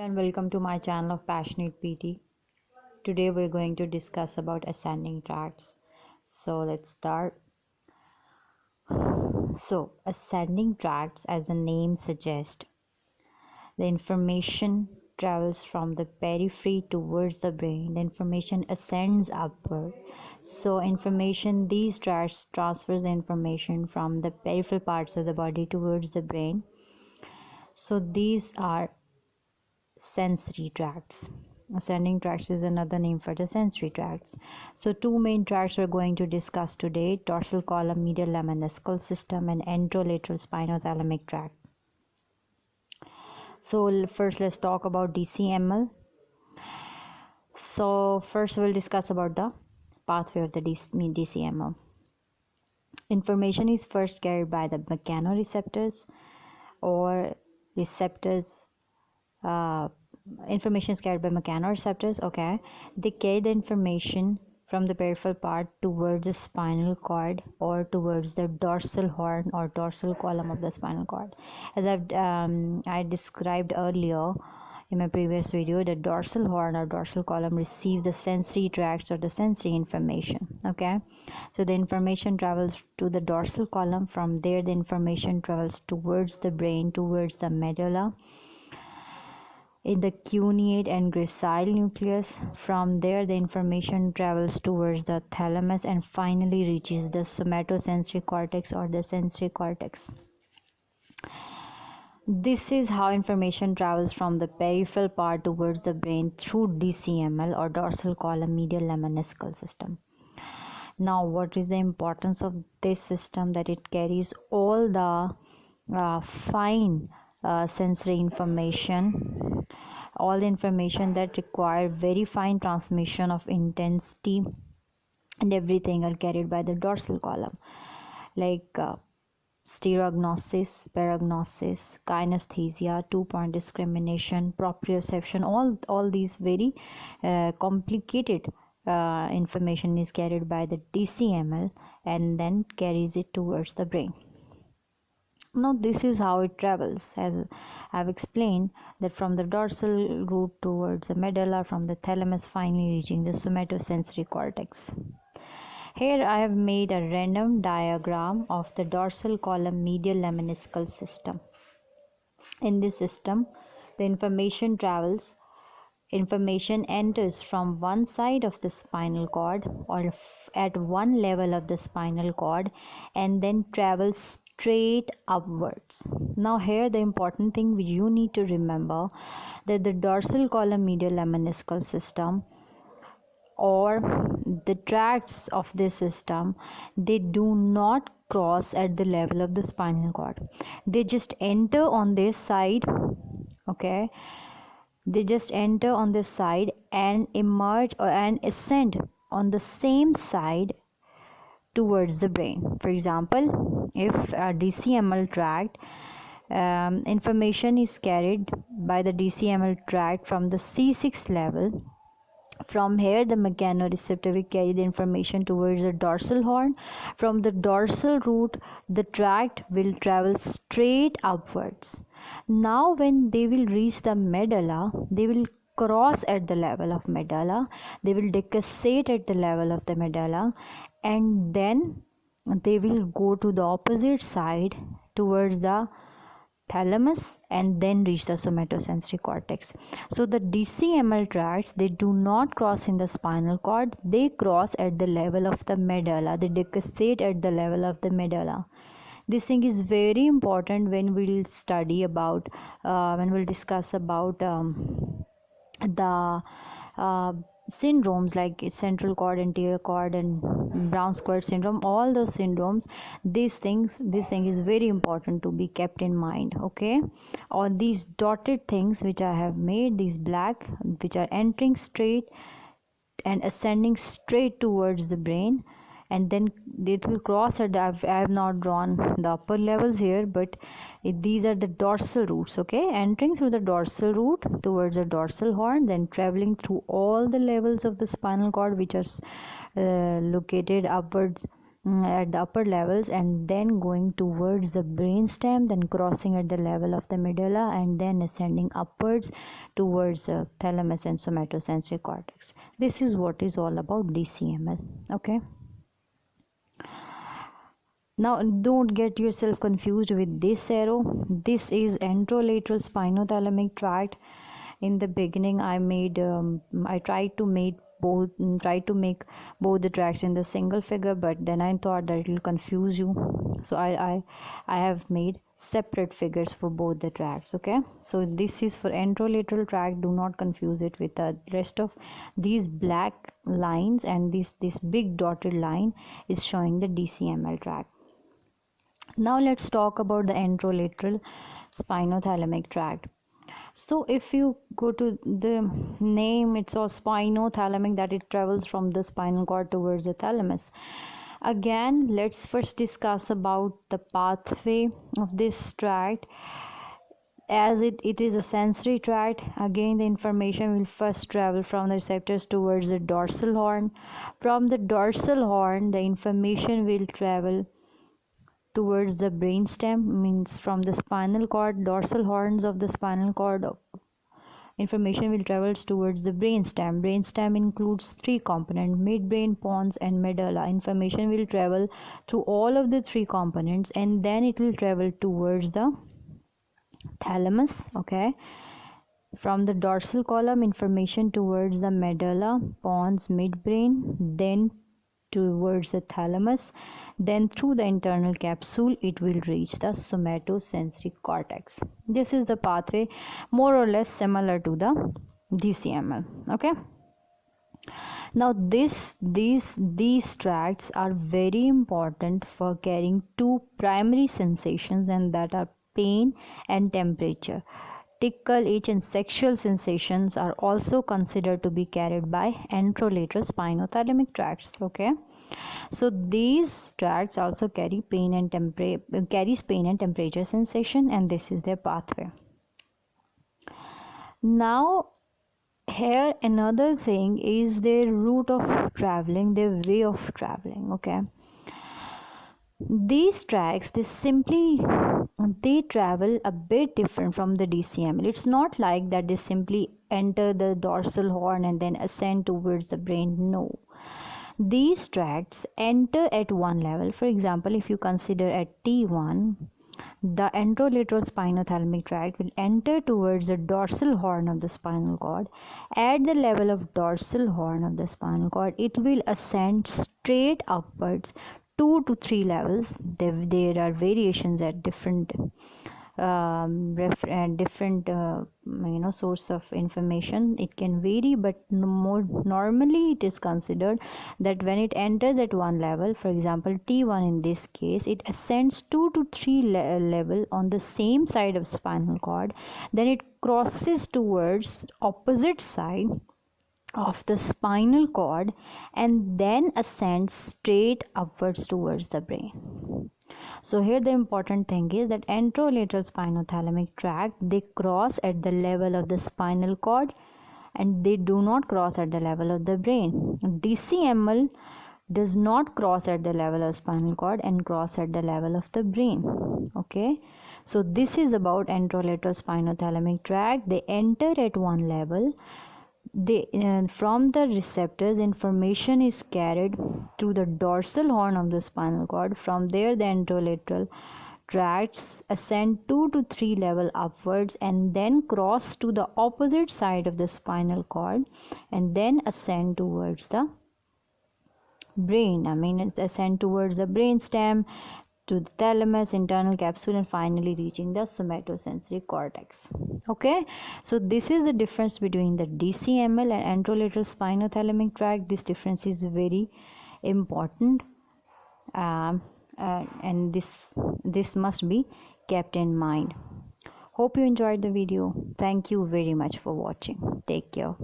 And welcome to my channel of Passionate PT. Today we're going to discuss about ascending tracts. So let's start. So ascending tracts, as the name suggests, the information travels from the periphery towards the brain. The information ascends upward. So these tracts transfers the information from the peripheral parts of the body towards the brain. So these are sensory tracts. Ascending tracts is another name for the sensory tracts. So two main tracts we're going to discuss today: dorsal column medial lemniscal system and anterolateral spinothalamic tract. So first let's talk about DCML. So first we'll discuss about the pathway of the DCML. Information is first carried by the mechanoreceptors or receptors. Information is carried by mechanoreceptors. Okay, they carry the information from the peripheral part towards the spinal cord or towards the dorsal horn or dorsal column of the spinal cord. As I described earlier in my previous video, the dorsal horn or dorsal column receives the sensory tracts or the sensory information. Okay, so the information travels to the dorsal column. From there the information travels towards the brain, towards the medulla, in the cuneate and gracile nucleus. From there the information travels towards the thalamus and finally reaches the somatosensory cortex or the sensory cortex. This is how information travels from the peripheral part towards the brain through DCML or dorsal column medial lemniscal system. Now what is the importance of this system? That it carries all the fine sensory information, all the information that require very fine transmission of intensity and everything are carried by the dorsal column, like stereognosis, paragnosis, kinesthesia, two-point discrimination, proprioception. All these very complicated information is carried by the DCML and then carries it towards the brain. Now this is how it travels, as I've explained, that from the dorsal root towards the medulla, from the thalamus finally reaching the somatosensory cortex. Here I have made a random diagram of the dorsal column medial lemniscal system. In this system, the information enters from one side of the spinal cord or at one level of the spinal cord and then travels straight upwards. Now here the important thing you need to remember, that the dorsal column medial lemniscal system or the tracts of this system, they do not cross at the level of the spinal cord. They just enter on this side. Okay, they just enter on this side and emerge and ascend on the same side towards the brain. For example, if a DCML tract, information is carried by the DCML tract from the C6 level. From here the mechanoreceptor will carry the information towards the dorsal horn. From the dorsal root the tract will travel straight upwards. Now when they will reach the medulla, they will cross at the level of medulla, they will decussate at the level of the medulla, and then they will go to the opposite side towards the thalamus and then reach the somatosensory cortex. So the DCML tracts, they do not cross in the spinal cord, they cross at the level of the medulla, they decussate at the level of the medulla. This thing is very important when we'll study about when we'll discuss about the syndromes like central cord, anterior cord, and brown square syndrome. All those syndromes, this thing is very important to be kept in mind. Okay, all these dotted things which I have made, these black, which are entering straight and ascending straight towards the brain, and then it will cross at the, I have not drawn the upper levels here, but these are the dorsal roots. Okay, entering through the dorsal root towards the dorsal horn, then traveling through all the levels of the spinal cord which are located upwards at the upper levels, and then going towards the brainstem, then crossing at the level of the medulla, and then ascending upwards towards the thalamus and somatosensory cortex. This is what is all about DCML. Okay. Now don't get yourself confused with this arrow. This is anterolateral spinothalamic tract. In the beginning I tried to make both the tracks in the single figure, but then I thought that it will confuse you, so I have made separate figures for both the tracks. Okay, so this is for anterolateral tract. Do not confuse it with the rest of these black lines, and this big dotted line is showing the DCML tract. Now let's talk about the anterolateral spinothalamic tract. So if you go to the name, it's all spinothalamic, that it travels from the spinal cord towards the thalamus. Again, let's first discuss about the pathway of this tract. As it is a sensory tract, again the information will first travel from the receptors towards the dorsal horn. From the dorsal horn, the information will travel towards the brainstem, means from the spinal cord, dorsal horns of the spinal cord, information will travel towards the brainstem. Brainstem includes three components: midbrain, pons, and medulla. Information will travel through all of the three components, and then it will travel towards the thalamus. Okay, from the dorsal column, information towards the medulla, pons, midbrain, then towards the thalamus, then through the internal capsule it will reach the somatosensory cortex. This is the pathway, more or less similar to the DCML. Okay, now these tracts are very important for carrying two primary sensations, and that are pain and temperature. Tickle, itch, and sexual sensations are also considered to be carried by anterolateral spinothalamic tracts. Okay, so these tracts also carries pain and temperature sensation, and this is their pathway. Now here another thing is their route of traveling, their way of traveling. Okay, these tracks, they travel a bit different from the DCML. It's not like that they simply enter the dorsal horn and then ascend towards the brain. No, these tracts enter at one level. For example, if you consider at T1, the anterolateral spinothalamic tract will enter towards the dorsal horn of the spinal cord. At the level of dorsal horn of the spinal cord, it will ascend straight upwards 2 to 3 levels. There are variations at different source of information. It can vary, but more normally it is considered that when it enters at one level, for example T1 in this case, it ascends 2 to 3 level on the same side of spinal cord, then it crosses towards opposite side of the spinal cord, and then ascends straight upwards towards the brain. So here the important thing is that anterolateral spinothalamic tract, they cross at the level of the spinal cord and they do not cross at the level of the brain. DCML does not cross at the level of spinal cord and cross at the level of the brain. Okay, so this is about anterolateral spinothalamic tract. They enter at one level. From the receptors, information is carried to the dorsal horn of the spinal cord. From there, the anterolateral tracts ascend 2 to 3 level upwards and then cross to the opposite side of the spinal cord and then ascend towards the brain. It's ascend towards the brain stem, to the thalamus, internal capsule, and finally reaching the somatosensory cortex. Okay, so this is the difference between the DCML and anterolateral spinothalamic tract. This difference is very important, and this must be kept in mind. Hope you enjoyed the video. Thank you very much for watching. Take care.